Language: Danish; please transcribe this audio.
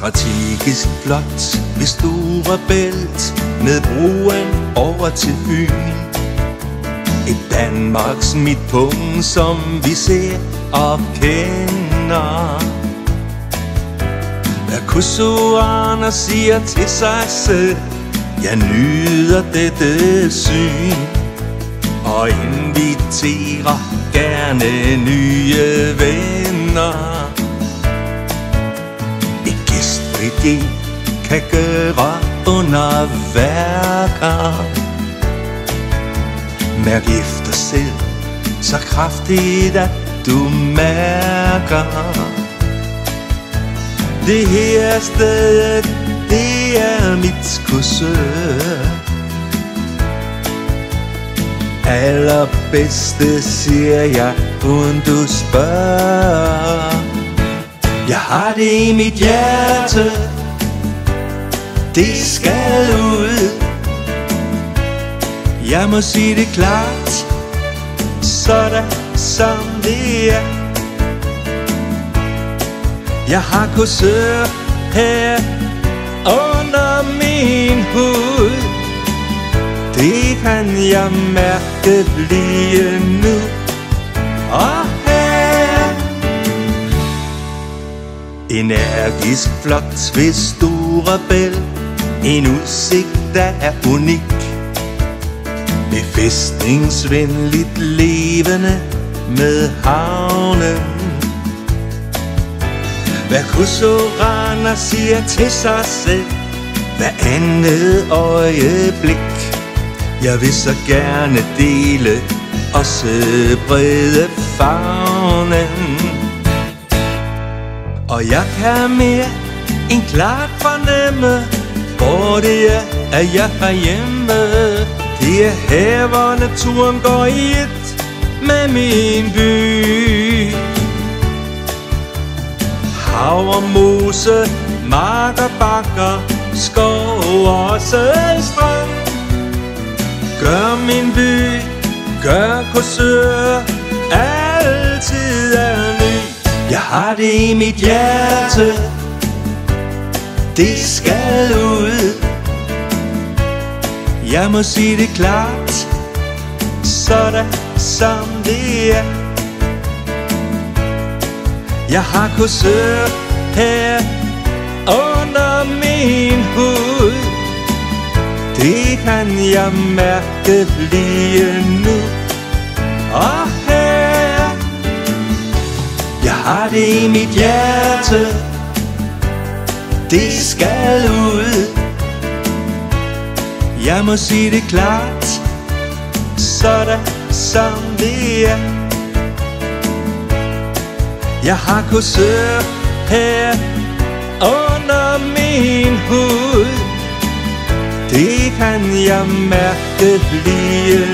Strategisk flot ved Storebælt med broen over til Fyn. Et Danmarks midtpunkt, som vi ser og kender. Hver kosoraner siger til sig selv: jeg nyder dette syn, og inviterer gerne nye venner. Et gæstfrit hjem kan gøre underværker. Mærk efter selv så kraftigt, at du mærker. Det her sted, det er mit Korsør. Allerbedste siger jeg, uden du spørger. Jeg har det i mit hjerte, det skal ud. Jeg må sige det klart, sådan som det er. Jeg har Korsør her under min hud. Det kan jeg mærke lige nu. Og her energisk flot ved Storebælt, en udsigt der er unik. Befæstningsvenligt levende med havnen. Hver kosoraner siger til sig selv hver andet øjeblik: jeg vil så gerne dele, også brede favnen. Og jeg kan mere end klart fornemme, hvor det er, at jeg er hjemme. Det er her, hvor naturen går i et med min by. Hav og mose, mark og bakker, skov og strand. Gør min by, gør Korsør altid er ny. Jeg har det i mit hjerte, det skal ud. Jeg må sige det klart, sådan som det er. Jeg har Korsør her under min hud. Det kan jeg mærke lige nu. Og her, jeg har det i mit hjerte, det skal ud. Jeg må sige det klart, sådan som det er. Jeg har Korsør her under min hud. Det kan jeg mærke lige